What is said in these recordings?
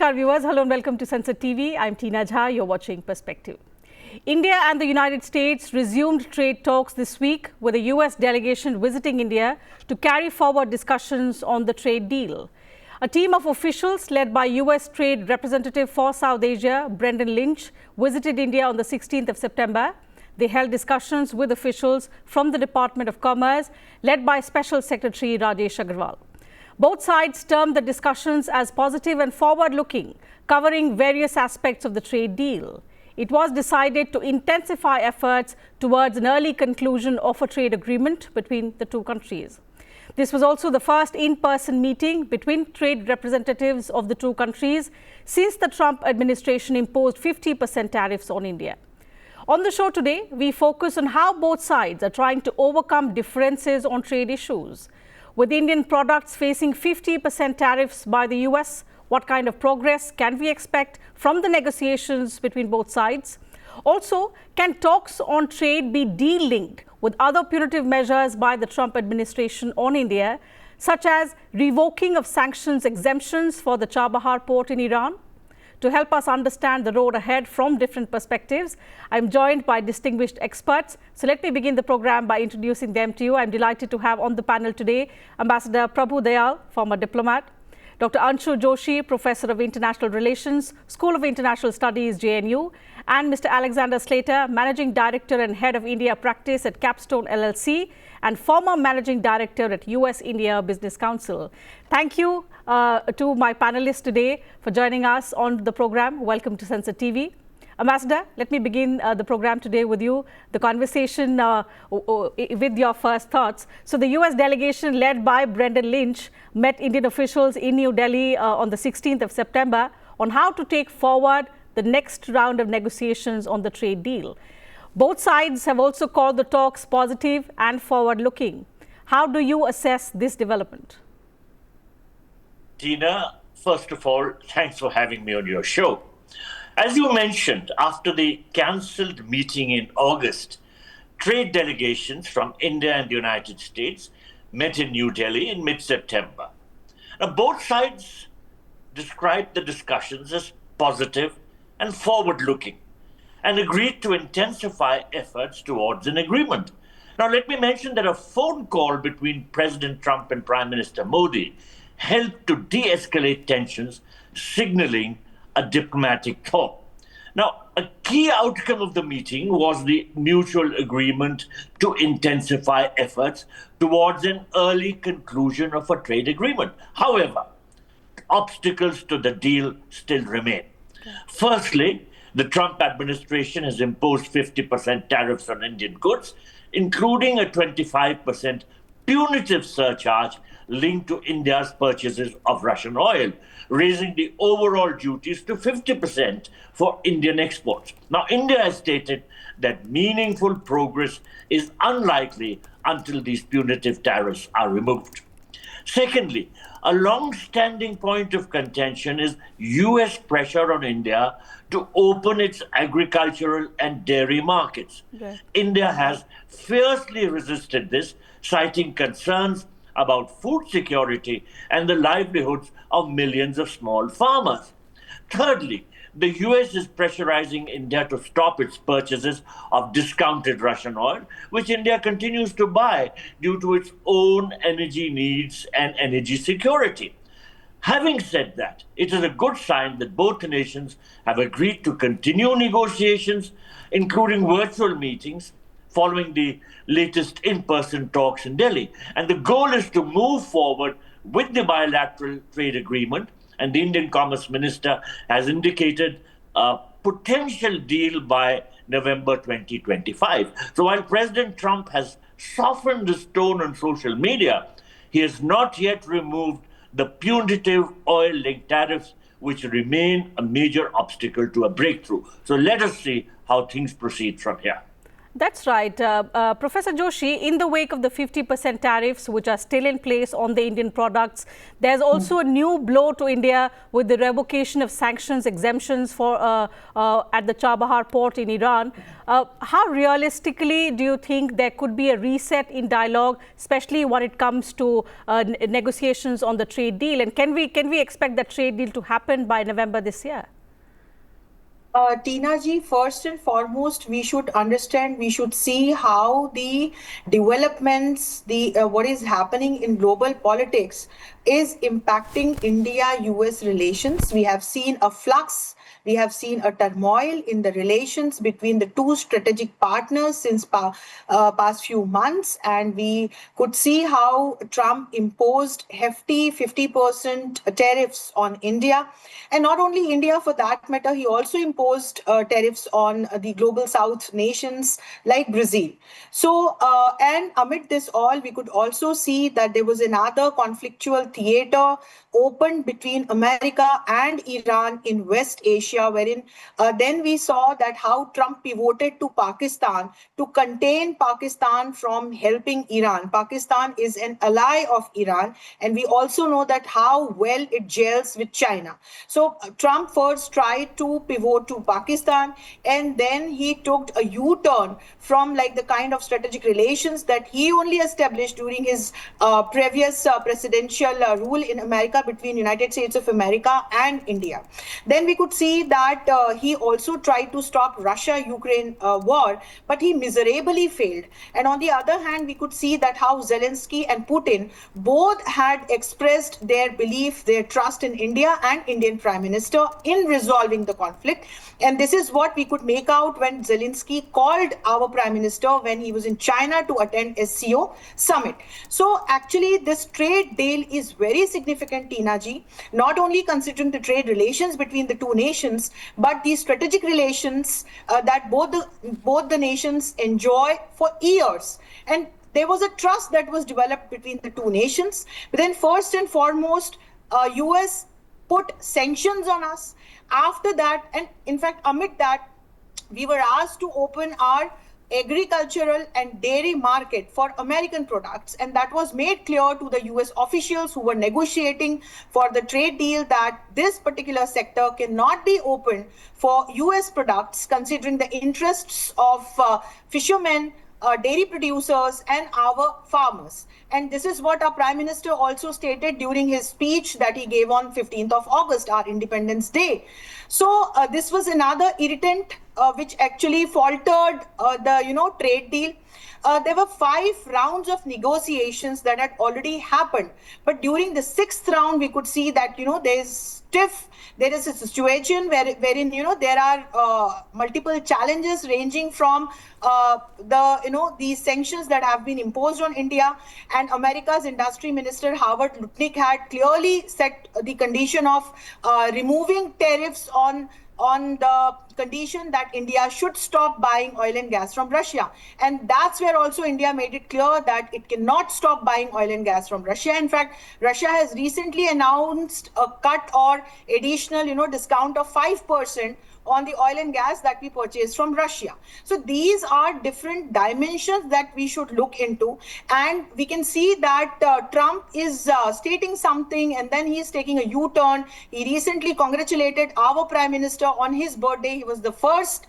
Namaskar viewers, hello and welcome to Sansad TV. I'm Tina Jha, you're watching Perspective. India and the United States resumed trade talks this week with a US delegation visiting India to carry forward discussions on the trade deal. A team of officials led by US Trade Representative for South Asia Brendan Lynch visited India on the 16th of September. They held discussions with officials from the Department of Commerce led by Special Secretary Rajesh Agarwal. Both sides termed the discussions as positive and forward-looking, covering various aspects of the trade deal. It was decided to intensify efforts towards an early conclusion of a trade agreement between the two countries. This was also the first in-person meeting between trade representatives of the two countries since the Trump administration imposed 50% tariffs on India. On the show today, we focus on how both sides are trying to overcome differences on trade issues. With Indian products facing 50% tariffs by the US, what kind of progress can we expect from the negotiations between both sides? Also, can talks on trade be de-linked with other punitive measures by the Trump administration on India, such as revoking of sanctions exemptions for the Chabahar port in Iran? To help us understand the road ahead from different perspectives, I'm joined by distinguished experts. So let me begin the program by introducing them to you. I'm delighted to have on the panel today Ambassador Prabhu Dayal, former diplomat, Dr. Anshu Joshi, Professor of International Relations, School of International Studies, JNU, and Mr. Alexander Slater, Managing Director and Head of India Practice at Capstone LLC and former Managing Director at US-India Business Council. Thank you to my panelists today for joining us on the program. Welcome to Sansad TV. Ambassador, let me begin the program today with you, the conversation with your first thoughts. So the US delegation led by Brendan Lynch met Indian officials in New Delhi on the 16th of September on how to take forward the next round of negotiations on the trade deal. Both sides have also called the talks positive and forward-looking. How do you assess this development? Tina, first of all, thanks for having me on your show. As you mentioned, after the cancelled meeting in August, trade delegations from India and the United States met in New Delhi in mid-September. Now, both sides described the discussions as positive and forward-looking and agreed to intensify efforts towards an agreement. Now, let me mention that a phone call between President Trump and Prime Minister Modi helped to de-escalate tensions, signaling a diplomatic thaw. Now, a key outcome of the meeting was the mutual agreement to intensify efforts towards an early conclusion of a trade agreement. However, obstacles to the deal still remain. Firstly, the Trump administration has imposed 50% tariffs on Indian goods, including a 25% punitive surcharge linked to India's purchases of Russian oil, raising the overall duties to 50% for Indian exports. Now, India has stated that meaningful progress is unlikely until these punitive tariffs are removed. Secondly, a long-standing point of contention is US pressure on India to open its agricultural and dairy markets. Okay. India has fiercely resisted this, citing concerns about food security and the livelihoods of millions of small farmers. Thirdly, the US is pressurizing India to stop its purchases of discounted Russian oil, which India continues to buy due to its own energy needs and energy security. Having said that, it is a good sign that both nations have agreed to continue negotiations, including virtual meetings, following the latest in-person talks in Delhi. And the goal is to move forward with the bilateral trade agreement, and the Indian Commerce Minister has indicated a potential deal by November 2025. So while President Trump has softened his tone on social media, he has not yet removed the punitive oil-linked tariffs, which remain a major obstacle to a breakthrough. So let us see how things proceed from here. That's right. Professor Joshi, in the wake of the 50% tariffs, which are still in place on the Indian products, there's also a new blow to India with the revocation of sanctions, exemptions for at the Chabahar port in Iran. How realistically do you think there could be a reset in dialogue, especially when it comes to negotiations on the trade deal? And can we expect that trade deal to happen by November this year? Tina ji, first and foremost, we should understand, we should see how the developments, what is happening in global politics is impacting India-US relations. We have seen a flux, we have seen a turmoil in the relations between the two strategic partners since past few months, and we could see how Trump imposed hefty 50% tariffs on India. And not only India, for that matter, he also imposed tariffs on the global South nations like Brazil. So, and amid this all, we could also see that there was another conflictual theater opened between America and Iran in West Asia, wherein then we saw that how Trump pivoted to Pakistan to contain Pakistan from helping Iran. Pakistan is an ally of Iran, and we also know that how well it gels with China. So Trump first tried to pivot to Pakistan, and then he took a U-turn from like the kind of strategic relations that he only established during his previous presidential rule in America between United States of America and India. Then we could see that he also tried to stop Russia-Ukraine war, but he miserably failed. And on the other hand, we could see that how Zelensky and Putin both had expressed their belief, their trust in India and Indian Prime Minister in resolving the conflict. And this is what we could make out when Zelensky called our Prime Minister when he was in China to attend SCO summit. So actually this trade deal is very significant, Tina ji, not only considering the trade relations between the two nations, but the strategic relations that both the nations enjoy for years. And there was a trust that was developed between the two nations. But then first and foremost, US put sanctions on us. After that, and in fact, amid that, we were asked to open our agricultural and dairy market for American products, and that was made clear to the US officials who were negotiating for the trade deal that this particular sector cannot be open for US products, considering the interests of fishermen, dairy producers and our farmers. And this is what our Prime Minister also stated during his speech that he gave on 15th of August, our Independence Day. So this was another irritant which actually faltered the trade deal. There were 5 rounds of negotiations that had already happened, but during the 6th round we could see that there is a situation wherein there are multiple challenges ranging from these sanctions that have been imposed on India, and America's Industry Minister Howard Lutnick had clearly set the condition of removing tariffs on the condition that India should stop buying oil and gas from Russia. And that's where also India made it clear that it cannot stop buying oil and gas from Russia. In fact, Russia has recently announced a cut or additional, discount of 5% on the oil and gas that we purchase from Russia. So these are different dimensions that we should look into. And we can see that Trump is stating something and then he is taking a U-turn. He recently congratulated our Prime Minister on his birthday. He was the first,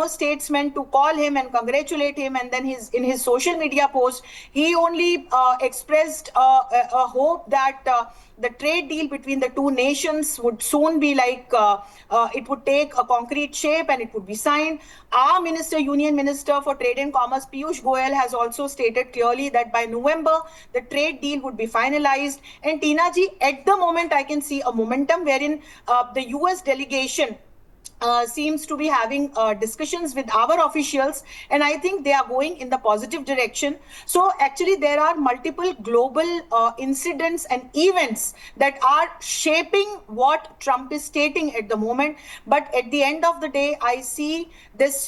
statesman to call him and congratulate him. And then in his social media post, he only expressed a hope that the trade deal between the two nations would soon be it would take a concrete shape and it would be signed. Our Union Minister for Trade and Commerce, Piyush Goyal, has also stated clearly that by November, the trade deal would be finalized. And Tina ji, at the moment, I can see a momentum wherein the US delegation seems to be having discussions with our officials, and I think they are going in the positive direction. So actually there are multiple global incidents and events that are shaping what Trump is stating at the moment. But at the end of the day, I see this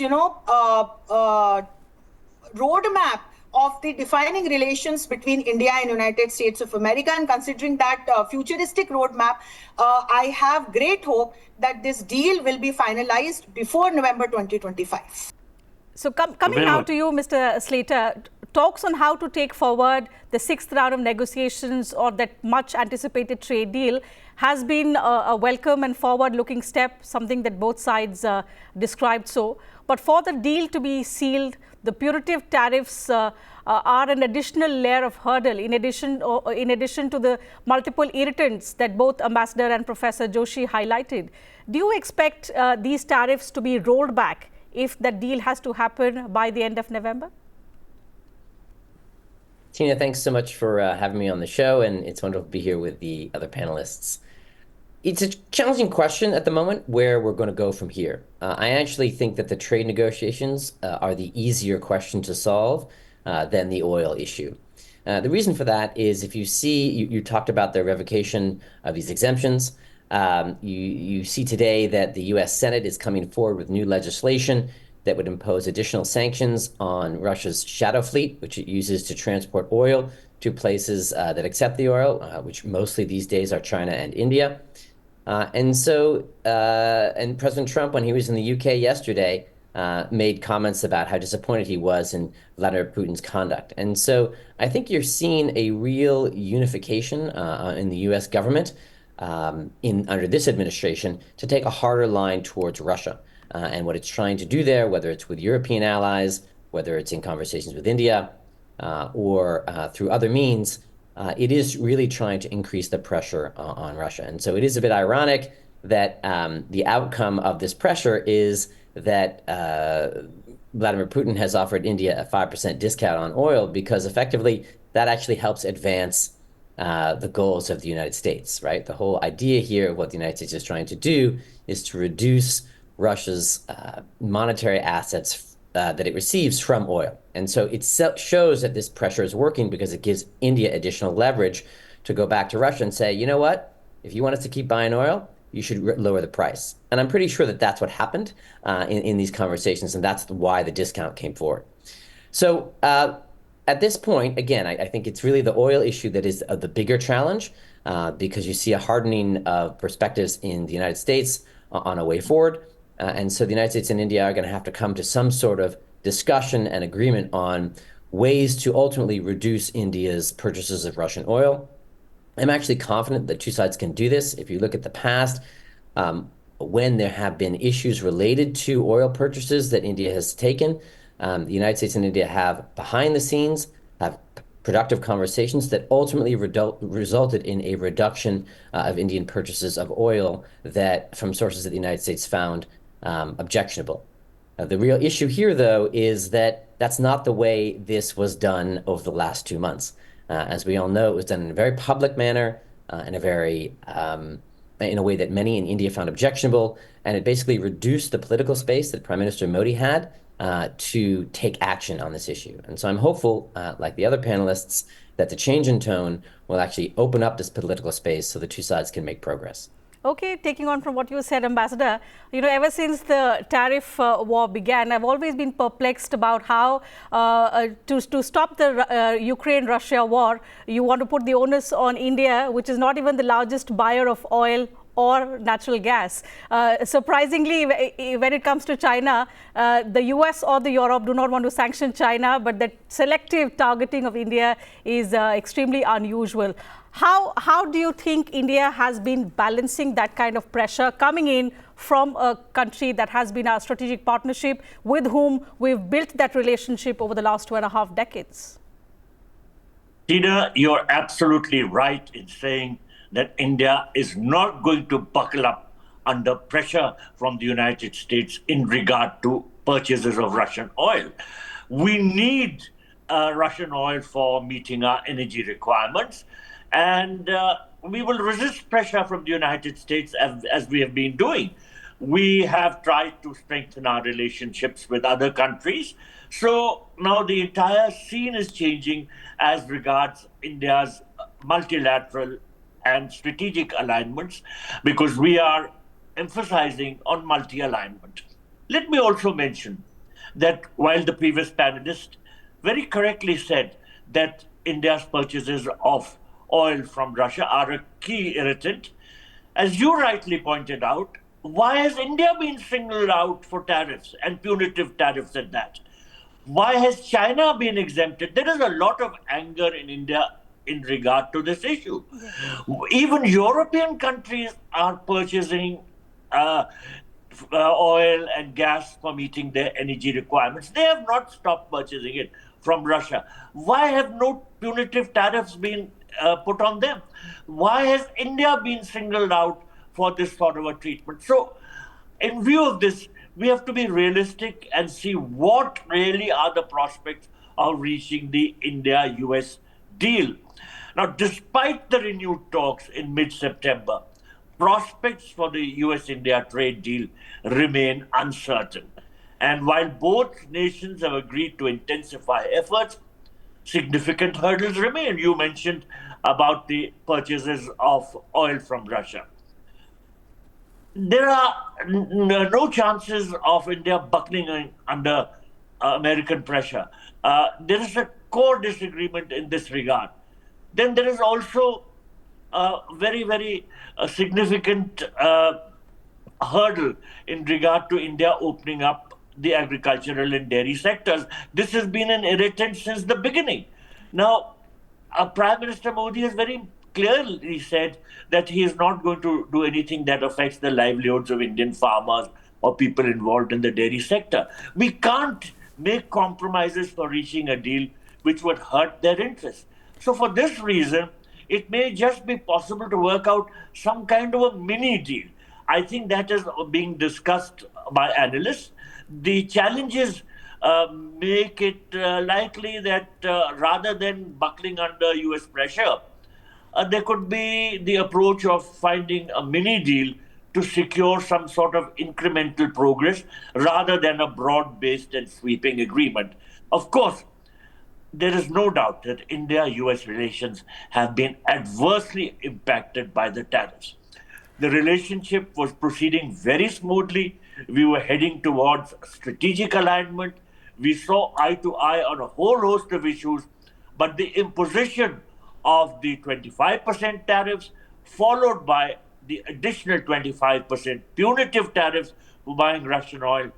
roadmap of the defining relations between India and United States of America, and considering that futuristic roadmap, I have great hope that this deal will be finalized before November 2025. So coming now to you, Mr. Slater, talks on how to take forward the sixth round of negotiations or that much anticipated trade deal has been a welcome and forward-looking step, something that both sides described so. But for the deal to be sealed, the punitive tariffs are an additional layer of hurdle in addition to the multiple irritants that both Ambassador and Professor Joshi highlighted. Do you expect these tariffs to be rolled back if that deal has to happen by the end of November? Tina, thanks so much for having me on the show, and it's wonderful to be here with the other panelists. It's a challenging question at the moment where we're going to go from here. I actually think that the trade negotiations are the easier question to solve than the oil issue. The reason for that is if you see, you talked about the revocation of these exemptions. You see today that the U.S. Senate is coming forward with new legislation that would impose additional sanctions on Russia's shadow fleet, which it uses to transport oil to places that accept the oil, which mostly these days are China and India. And President Trump, when he was in the UK yesterday, made comments about how disappointed he was in Vladimir Putin's conduct. And so I think you're seeing a real unification in the US government under this administration to take a harder line towards Russia. And what it's trying to do there, whether it's with European allies, whether it's in conversations with India, or through other means, it is really trying to increase the pressure on Russia. And so it is a bit ironic that the outcome of this pressure is that Vladimir Putin has offered India a 5% discount on oil, because effectively that actually helps advance the goals of the United States, right? The whole idea here of what the United States is trying to do is to reduce Russia's monetary assets that it receives from oil. And so it shows that this pressure is working because it gives India additional leverage to go back to Russia and say, you know what, if you want us to keep buying oil, you should lower the price. And I'm pretty sure that that's what happened in these conversations, and that's why the discount came forward. So at this point, again, I think it's really the oil issue that is the bigger challenge, because you see a hardening of perspectives in the United States on a way forward. And so the United States and India are going to have to come to some sort of discussion and agreement on ways to ultimately reduce India's purchases of Russian oil. I'm actually confident that two sides can do this. If you look at the past, when there have been issues related to oil purchases that India has taken, the United States and India have, behind the scenes, have productive conversations that ultimately resulted in a reduction of Indian purchases of oil that from sources that the United States found objectionable. The real issue here, though, is that that's not the way this was done over the last 2 months. As we all know, it was done in a very public manner, in a way that many in India found objectionable, and it basically reduced the political space that Prime Minister Modi had to take action on this issue. And so I'm hopeful, like the other panelists, that the change in tone will actually open up this political space so the two sides can make progress. Okay, taking on from what you said, Ambassador, ever since the tariff war began, I've always been perplexed about how to stop the Ukraine-Russia war, you want to put the onus on India, which is not even the largest buyer of oil or natural gas. Surprisingly, when it comes to China, the US or the Europe do not want to sanction China, but that selective targeting of India is extremely unusual. How do you think India has been balancing that kind of pressure coming in from a country that has been our strategic partnership, with whom we've built that relationship over the last 2.5 decades? Tina, you're absolutely right in saying that India is not going to buckle up under pressure from the United States in regard to purchases of Russian oil. We need Russian oil for meeting our energy requirements, and we will resist pressure from the United States as we have been doing. We have tried to strengthen our relationships with other countries. So now the entire scene is changing as regards India's multilateral and strategic alignments, because we are emphasizing on multi-alignment. Let me also mention that while the previous panelist very correctly said that India's purchases of oil from Russia are a key irritant, as you rightly pointed out, why has India been singled out for tariffs and punitive tariffs at that? Why has China been exempted? There is a lot of anger in India in regard to this issue. Yes. Even European countries are purchasing oil and gas for meeting their energy requirements. They have not stopped purchasing it from Russia. Why have no punitive tariffs been put on them? Why has India been singled out for this sort of a treatment? So, in view of this, we have to be realistic and see what really are the prospects of reaching the India-U.S. deal. Now, despite the renewed talks in mid-September, prospects for the US-India trade deal remain uncertain. And while both nations have agreed to intensify efforts, significant hurdles remain. You mentioned about the purchases of oil from Russia. There are no chances of India buckling under American pressure. There is a core disagreement in this regard. Then there is also a very significant hurdle in regard to India opening up the agricultural and dairy sectors. This has been an irritant since the beginning. Now, Prime Minister Modi has very clearly said that he is not going to do anything that affects the livelihoods of Indian farmers or people involved in the dairy sector. We can't make compromises for reaching a deal which would hurt their interests. So for this reason, it may just be possible to work out some kind of a mini deal. I think that is being discussed by analysts. The challenges make it likely that rather than buckling under US pressure, there could be the approach of finding a mini deal to secure some sort of incremental progress rather than a broad-based and sweeping agreement. Of course, there is no doubt that India-US relations have been adversely impacted by the tariffs. The relationship was proceeding very smoothly. We were heading towards strategic alignment. We saw eye to eye on a whole host of issues, but the imposition of the 25% tariffs, followed by the additional 25% punitive tariffs for buying Russian oil,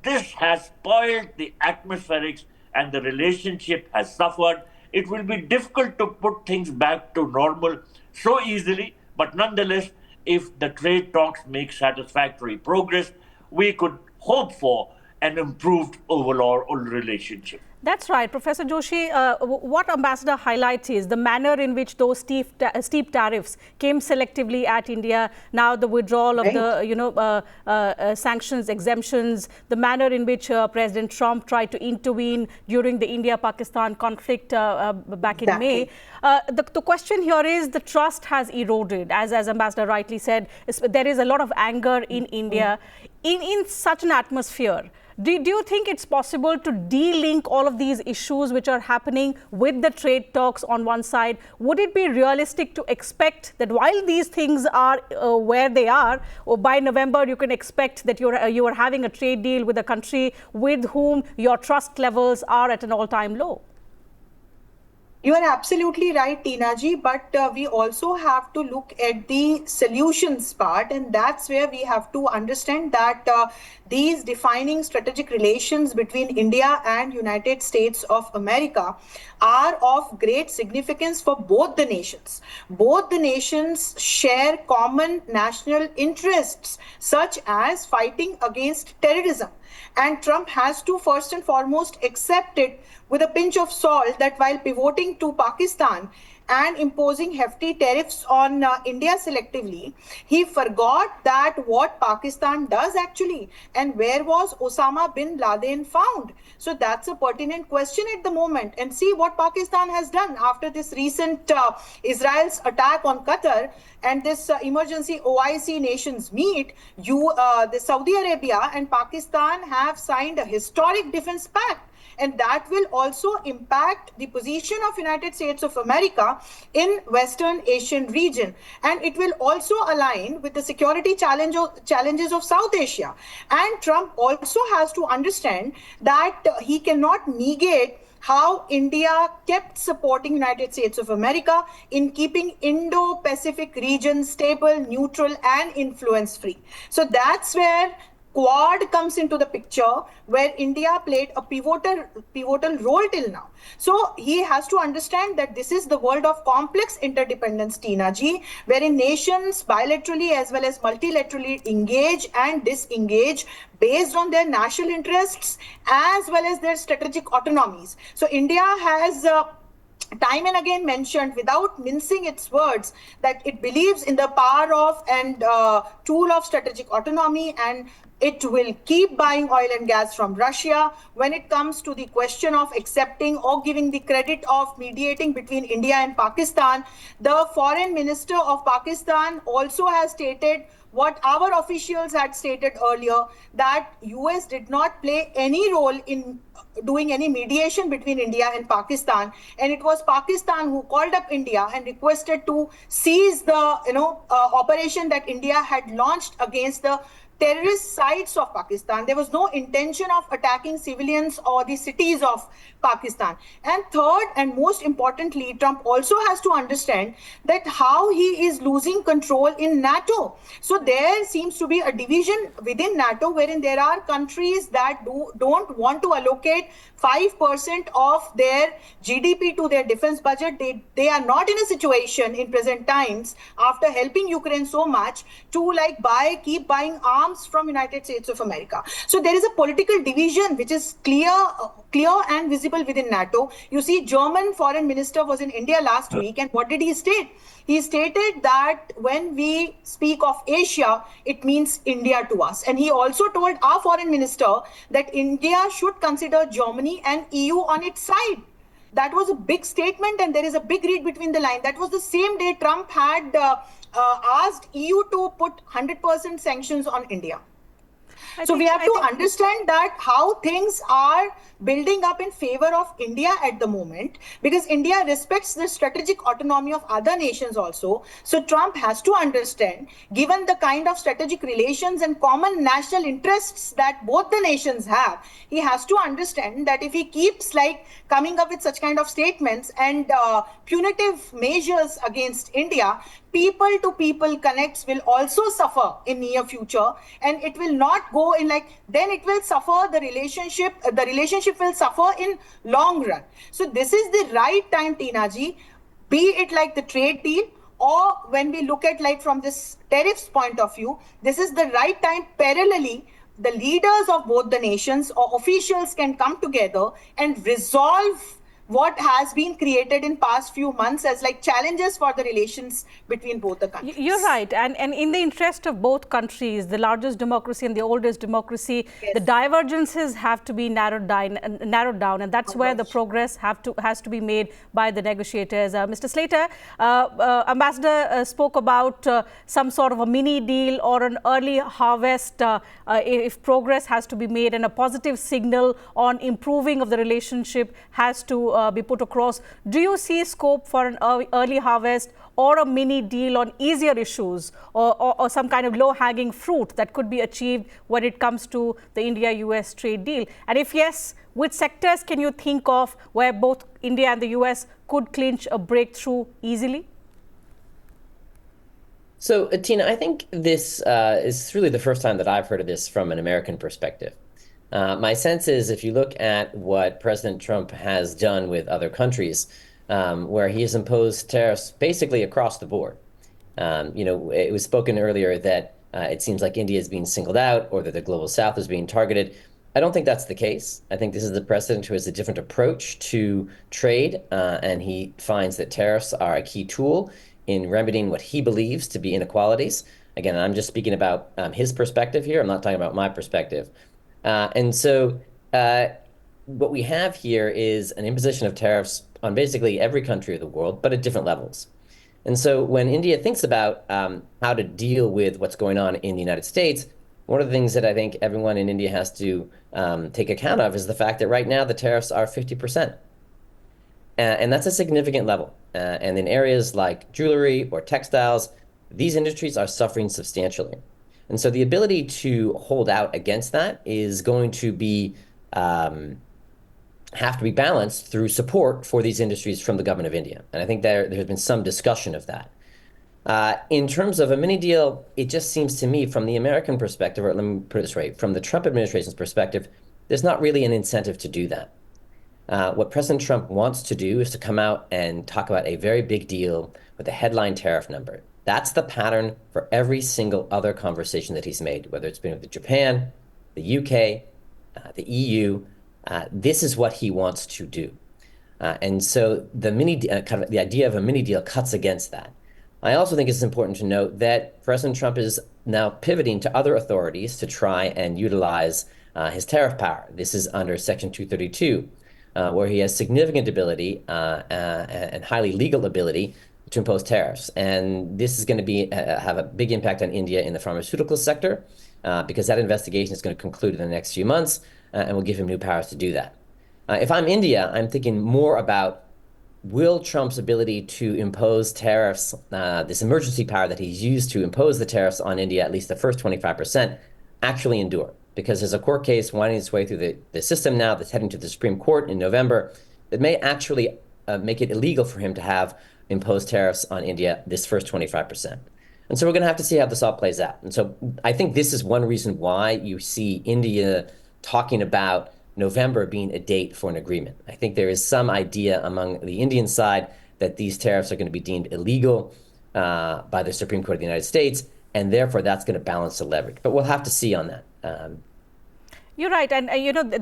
this has spoiled the atmospherics and the relationship has suffered. It will be difficult to put things back to normal so easily, but nonetheless, if the trade talks make satisfactory progress, we could hope for an improved overall relationship. That's right. Professor Joshi, what Ambassador highlights is the manner in which those steep tariffs came selectively at India, now the withdrawal of the sanctions, exemptions, the manner in which President Trump tried to intervene during the India-Pakistan conflict back in May. The question here is the trust has eroded, as Ambassador rightly said. There is a lot of anger in India. In such an atmosphere, do you think it's possible to de-link all of these issues which are happening with the trade talks on one side? Would it be realistic to expect that while these things are where they are, or by November you can expect that you are having a trade deal with a country with whom your trust levels are at an all-time low? You are absolutely right, Tina ji, but we also have to look at the solutions part, and that's where we have to understand that these defining strategic relations between India and United States of America are of great significance for both the nations. Both the nations share common national interests, such as fighting against terrorism. And Trump has to first and foremost accept it with a pinch of salt that while pivoting to Pakistan and imposing hefty tariffs on India selectively, he forgot that what Pakistan does actually, and where was Osama bin Laden found? So that's a pertinent question at the moment. And see what Pakistan has done after this recent Israel's attack on Qatar and this emergency OIC nations meet. The Saudi Arabia and Pakistan have signed a historic defense pact. And that will also impact the position of United States of America in Western Asian region. And it will also align with the security challenges of South Asia. And Trump also has to understand that he cannot negate how India kept supporting United States of America in keeping Indo-Pacific region stable, neutral, and influence-free. So that's where Quad comes into the picture, where India played a pivotal role till now. So he has to understand that this is the world of complex interdependence, Tina ji, wherein nations bilaterally as well as multilaterally engage and disengage based on their national interests as well as their strategic autonomies. So India has time and again mentioned, without mincing its words, that it believes in the power of and tool of strategic autonomy, and it will keep buying oil and gas from Russia. When it comes to the question of accepting or giving the credit of mediating between India and Pakistan, the foreign minister of Pakistan also has stated what our officials had stated earlier, that US did not play any role in doing any mediation between India and Pakistan, and it was Pakistan who called up India and requested to seize the operation that India had launched against the terrorist sites of Pakistan. There was no intention of attacking civilians or the cities of Pakistan. And third, and most importantly, Trump also has to understand that how he is losing control in NATO. So there seems to be a division within NATO, wherein there are countries that don't want to allocate 5% of their GDP to their defense budget. They are not in a situation in present times, after helping Ukraine so much, to keep buying arms from United States of America. So there is a political division which is clear and visible within NATO. You see, German foreign minister was in India last week, and what did he state? He stated that when we speak of Asia, it means India to us. And he also told our foreign minister that India should consider Germany and EU on its side. That was a big statement, and there is a big read between the lines. That was the same day Trump had asked EU to put 100% sanctions on India. So we have to understand that how things are building up in favor of India at the moment, because India respects the strategic autonomy of other nations also. So Trump has to understand, given the kind of strategic relations and common national interests that both the nations have, he has to understand that if he keeps coming up with such kind of statements and punitive measures against India, people to people connects will also suffer in near future, and it will not go in then it will suffer the relationship will suffer in long run. So this is the right time, Tina ji, be it the trade deal, or when we look at from this tariffs point of view, this is the right time. Parallelly, the leaders of both the nations or officials can come together and resolve what has been created in past few months as challenges for the relations between both the countries. You're right. And in the interest of both countries, the largest democracy and the oldest democracy, yes, the divergences have to be narrowed down, and that's where the progress has to be made by the negotiators. Mr. Slater, Ambassador spoke about some sort of a mini deal or an early harvest if progress has to be made, and a positive signal on improving of the relationship has to be put across. Do you see scope for an early harvest or a mini deal on easier issues, or some kind of low-hanging fruit that could be achieved when it comes to the India-US trade deal? And if yes, which sectors can you think of where both India and the US could clinch a breakthrough easily? So, Tina, I think this is really the first time that I've heard of this from an American perspective. My sense is, if you look at what President Trump has done with other countries, where he has imposed tariffs basically across the board. It was spoken earlier that it seems like India is being singled out, or that the global South is being targeted. I don't think that's the case. I think this is the president who has a different approach to trade, and he finds that tariffs are a key tool in remedying what he believes to be inequalities. Again, I'm just speaking about his perspective here. I'm not talking about my perspective. And so what we have here is an imposition of tariffs on basically every country of the world, but at different levels. And so when India thinks about how to deal with what's going on in the United States, one of the things that I think everyone in India has to take account of is the fact that right now the tariffs are 50%. And that's a significant level. And in areas like jewelry or textiles, these industries are suffering substantially. And so the ability to hold out against that is going to be have to be balanced through support for these industries from the government of India. And I think there has been some discussion of that. In terms of a mini deal, it just seems to me from the American perspective, or let me put it this way, from the Trump administration's perspective, there's not really an incentive to do that. What President Trump wants to do is to come out and talk about a very big deal with a headline tariff number. That's the pattern for every single other conversation that he's made, whether it's been with Japan, the UK, the EU. This is what he wants to do. And so the the idea of a mini deal cuts against that. I also think it's important to note that President Trump is now pivoting to other authorities to try and utilize his tariff power. This is under Section 232, where he has significant ability and highly legal ability to impose tariffs. And this is going to have a big impact on India in the pharmaceutical sector, because that investigation is going to conclude in the next few months, and will give him new powers to do that. If I'm India, I'm thinking more about, will Trump's ability to impose tariffs, this emergency power that he's used to impose the tariffs on India, at least the first 25%, actually endure? Because there's a court case winding its way through the system now that's heading to the Supreme Court in November that may actually make it illegal for him to have imposed tariffs on India this first 25%. And so we're going to have to see how this all plays out. And so I think this is one reason why you see India talking about November being a date for an agreement. I think there is some idea among the Indian side that these tariffs are going to be deemed illegal by the Supreme Court of the United States, and therefore that's going to balance the leverage. But we'll have to see on that. You're right. And,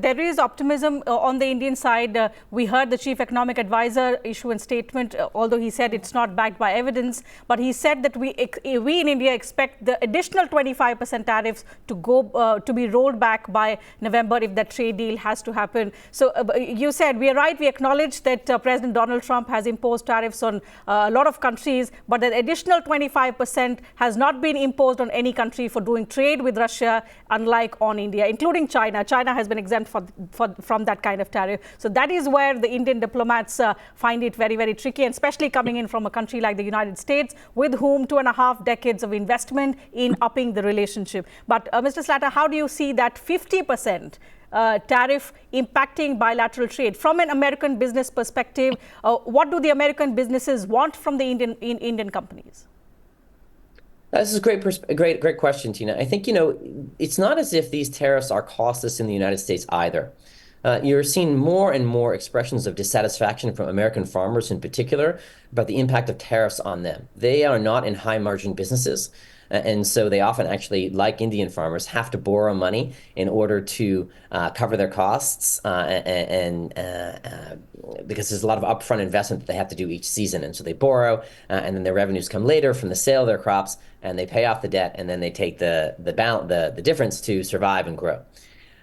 there is optimism on the Indian side. We heard the chief economic advisor issue a statement, although he said it's not backed by evidence. But he said that we in India expect the additional 25% tariffs to be rolled back by November if that trade deal has to happen. So you said we are right. We acknowledge that President Donald Trump has imposed tariffs on a lot of countries, but the additional 25% has not been imposed on any country for doing trade with Russia, unlike on India, including China. China has been exempt from that kind of tariff. So that is where the Indian diplomats find it very, very tricky, and especially coming in from a country like the United States, with whom 2.5 decades of investment in upping the relationship. But Mr. Slatter, how do you see that 50% tariff impacting bilateral trade from an American business perspective? What do the American businesses want from the Indian companies? This is a great question, Tina. I think, it's not as if these tariffs are costless in the United States either. You're seeing more and more expressions of dissatisfaction from American farmers in particular about the impact of tariffs on them. They are not in high margin businesses. And so they often actually, like Indian farmers, have to borrow money in order to cover their costs, and because there's a lot of upfront investment that they have to do each season. And so they borrow, and then their revenues come later from the sale of their crops, and they pay off the debt, and then they take the difference to survive and grow.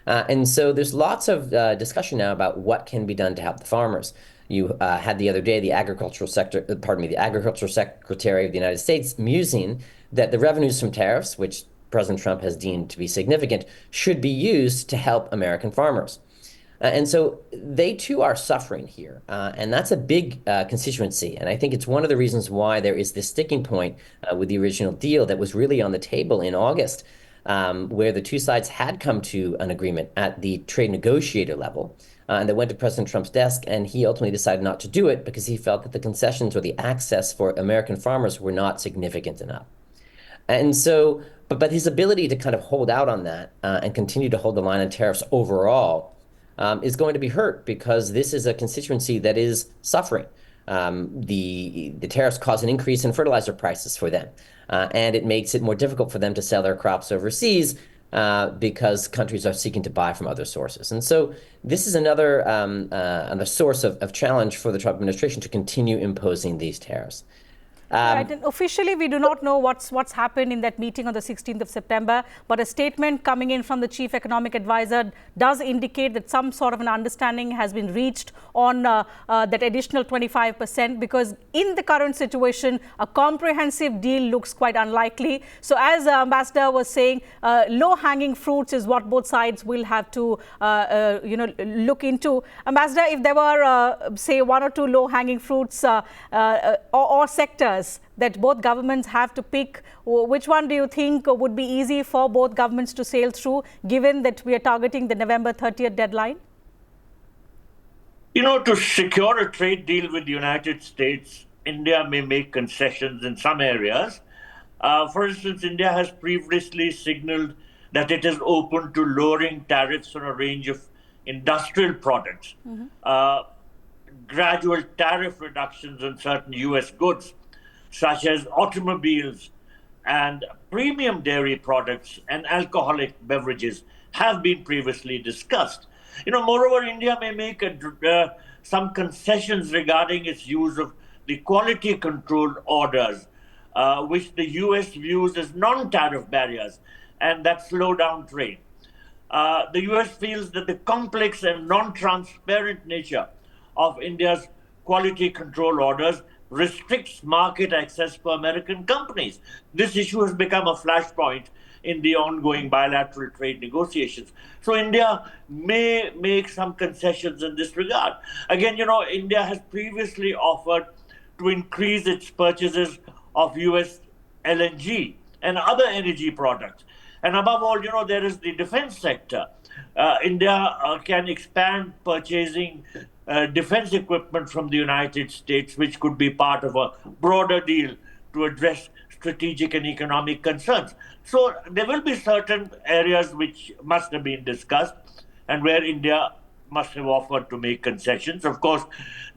And so there's lots of discussion now about what can be done to help the farmers. You had the other day the Agricultural Secretary of the United States musing that the revenues from tariffs, which President Trump has deemed to be significant, should be used to help American farmers. And so they too are suffering here. And that's a big constituency. And I think it's one of the reasons why there is this sticking point with the original deal that was really on the table in August, where the two sides had come to an agreement at the trade negotiator level. And that went to President Trump's desk, and he ultimately decided not to do it because he felt that the concessions or the access for American farmers were not significant enough. And so, but his ability to kind of hold out on that and continue to hold the line on tariffs overall is going to be hurt, because this is a constituency that is suffering. The tariffs cause an increase in fertilizer prices for them, and it makes it more difficult for them to sell their crops overseas, because countries are seeking to buy from other sources. And so this is another source of challenge for the Trump administration to continue imposing these tariffs. Right. And officially, we do not know what's happened in that meeting on the 16th of September, but a statement coming in from the chief economic advisor does indicate that some sort of an understanding has been reached on that additional 25%, because in the current situation, a comprehensive deal looks quite unlikely. So as Ambassador was saying, low-hanging fruits is what both sides will have to look into. Ambassador, if there were, say, one or two low-hanging fruits or sectors that both governments have to pick, which one do you think would be easy for both governments to sail through, given that we are targeting the November 30th deadline? To secure a trade deal with the United States, India may make concessions in some areas. For instance, India has previously signaled that it is open to lowering tariffs on a range of industrial products, gradual tariff reductions on certain US goods, such as automobiles and premium dairy products and alcoholic beverages, have been previously discussed. Moreover, India may make some concessions regarding its use of the quality control orders, which the US views as non-tariff barriers and that slow down trade. The US feels that the complex and non-transparent nature of India's quality control orders restricts market access for American companies. This issue has become a flashpoint in the ongoing bilateral trade negotiations. So India may make some concessions in this regard. Again, India has previously offered to increase its purchases of US LNG and other energy products. And above all, there is the defense sector. India can expand purchasing defense equipment from the United States, which could be part of a broader deal to address strategic and economic concerns. So there will be certain areas which must have been discussed and where India must have offered to make concessions. Of course,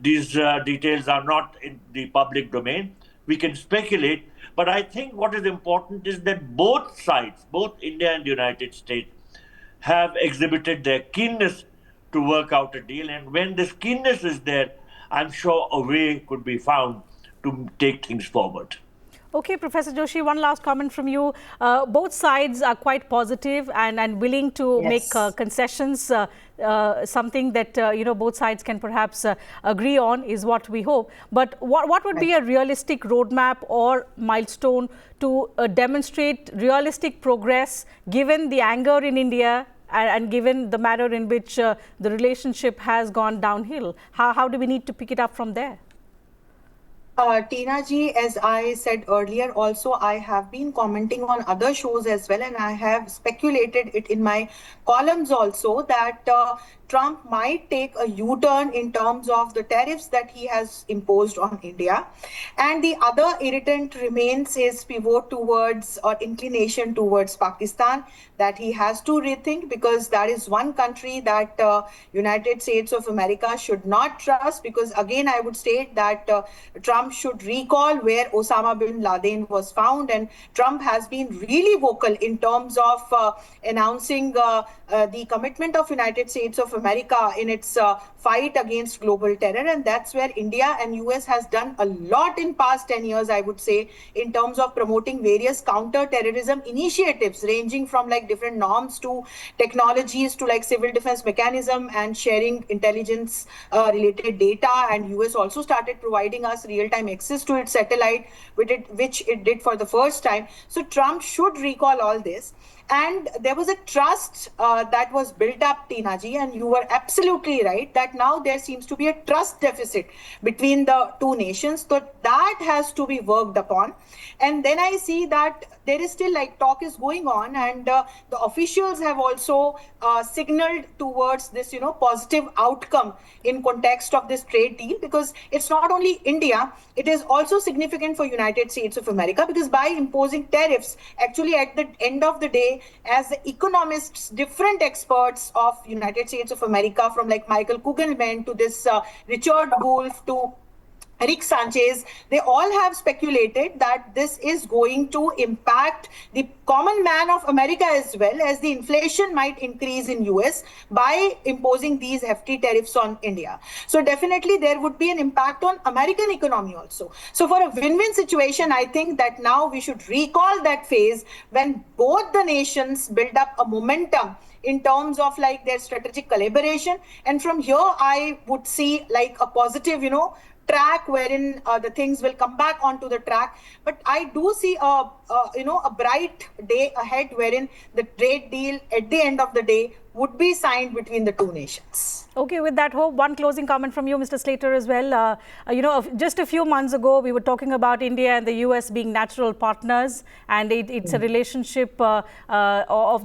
these details are not in the public domain. We can speculate, but I think what is important is that both sides, both India and the United States, have exhibited their keenness to work out a deal. And when this keenness is there, I'm sure a way could be found to take things forward. Okay, Professor Joshi, one last comment from you. Both sides are quite positive and willing to make concessions, something that both sides can perhaps agree on is what we hope. But what would be a realistic roadmap or milestone to demonstrate realistic progress given the anger in India and given the manner in which the relationship has gone downhill? How do we need to pick it up from there? Tina ji, as I said earlier, also I have been commenting on other shows as well, and I have speculated it in my columns also that Trump might take a U-turn in terms of the tariffs that he has imposed on India. And the other irritant remains his pivot towards or inclination towards Pakistan that he has to rethink, because that is one country that United States of America should not trust, because again I would state that Trump should recall where Osama bin Laden was found, and Trump has been really vocal in terms of announcing the commitment of United States of America in its fight against global terror. And that's where India and US has done a lot in past 10 years, I would say, in terms of promoting various counter-terrorism initiatives ranging from like different norms to technologies to like civil defense mechanism and sharing intelligence related data. And US also started providing us real-time access to its satellite, which it did for the first time. So Trump should recall all this. And there was a trust that was built up, Tina ji, and you were absolutely right that now there seems to be a trust deficit between the two nations. So that has to be worked upon. And then I see that there is still like talk is going on, and the officials have also signaled towards this, positive outcome in context of this trade deal, because it's not only India, it is also significant for United States of America, because by imposing tariffs, actually at the end of the day, as the economists, different experts of United States of America, from like Michael Kugelman to this Richard Wolff to Rick Sanchez, they all have speculated that this is going to impact the common man of America as well, as the inflation might increase in US by imposing these hefty tariffs on India. So definitely there would be an impact on American economy also. So for a win-win situation, I think that now we should recall that phase when both the nations build up a momentum in terms of like their strategic collaboration. And from here, I would see like a positive, track wherein the things will come back onto the track. But I do see a bright day ahead wherein the trade deal at the end of the day would be signed between the two nations. Okay, with that hope, one closing comment from you, Mr. Slater, as well. Just a few months ago, we were talking about India and the US being natural partners, and it's a relationship of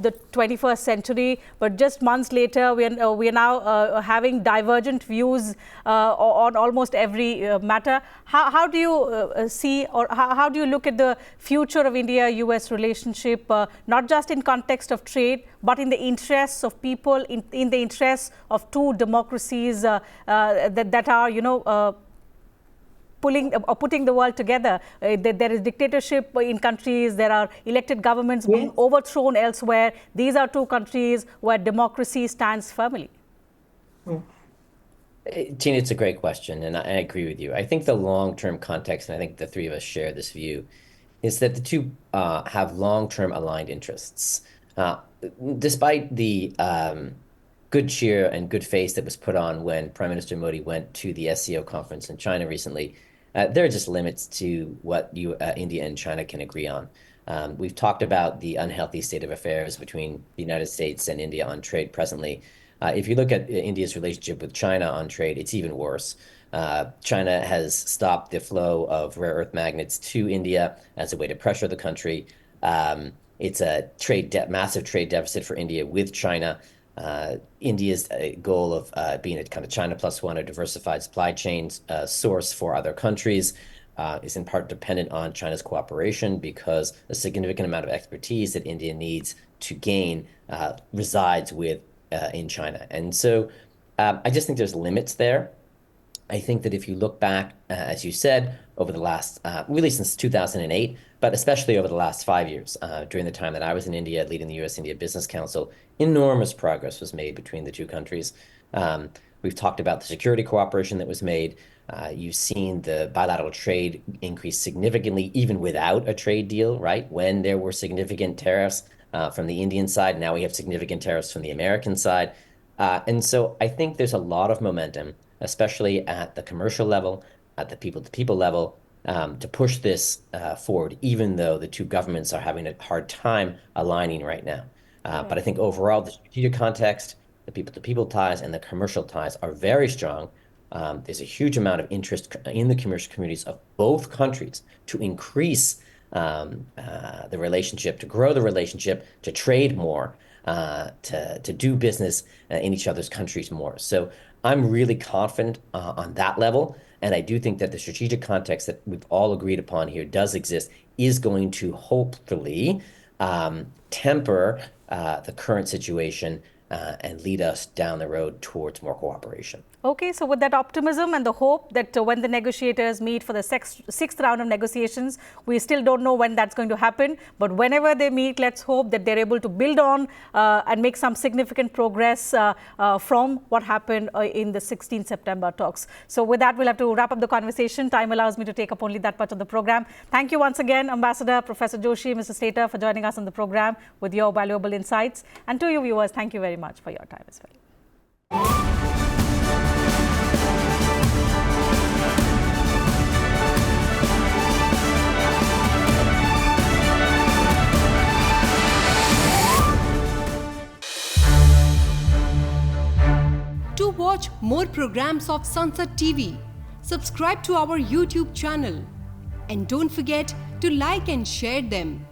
the 21st century. But just months later, we are now having divergent views on almost every matter. How do you see, or how do you look at the future of India-US relationship, not just in context of trade, but in the interests of people, in the interests of two democracies that are, putting the world together? There is dictatorship in countries. There are elected governments being overthrown elsewhere. These are two countries where democracy stands firmly. Tina, it's a great question, and I agree with you. I think the long-term context, and I think the three of us share this view, is that the two have long-term aligned interests. Despite the good cheer and good face that was put on when Prime Minister Modi went to the SCO conference in China recently, there are just limits to what India and China can agree on. We've talked about the unhealthy state of affairs between the United States and India on trade presently. If you look at India's relationship with China on trade, it's even worse. China has stopped the flow of rare earth magnets to India as a way to pressure the country. It's a massive trade deficit for India with China. India's goal of being a kind of China plus one, a diversified supply chains source for other countries, is in part dependent on China's cooperation, because a significant amount of expertise that India needs to gain resides in China. And so I just think there's limits there. I think that if you look back, as you said, over the last, really since 2008, but especially over the last 5 years, during the time that I was in India leading the US-India Business Council, enormous progress was made between the two countries. We've talked about the security cooperation that was made. You've seen the bilateral trade increase significantly, even without a trade deal, right? When there were significant tariffs from the Indian side, now we have significant tariffs from the American side. And so I think there's a lot of momentum, especially at the commercial level, at the people-to-people level, to push this forward, even though the two governments are having a hard time aligning right now. But I think overall, the strategic context, the people-to-people ties, and the commercial ties are very strong. There's a huge amount of interest in the commercial communities of both countries to increase the relationship, to grow the relationship, to trade more, to do business in each other's countries more. So I'm really confident on that level. And I do think that the strategic context that we've all agreed upon here does exist, is going to hopefully temper the current situation and lead us down the road towards more cooperation. Okay, so with that optimism and the hope that when the negotiators meet for the sixth round of negotiations, we still don't know when that's going to happen, but whenever they meet, let's hope that they're able to build on and make some significant progress from what happened in the 16th September talks. So with that, we'll have to wrap up the conversation. Time allows me to take up only that part of the program. Thank you once again, Ambassador, Professor Joshi, Mr. Slater, for joining us on the program with your valuable insights. And to you viewers, thank you very much for your time as well. To watch more programs of Sansad TV, subscribe to our YouTube channel and don't forget to like and share them.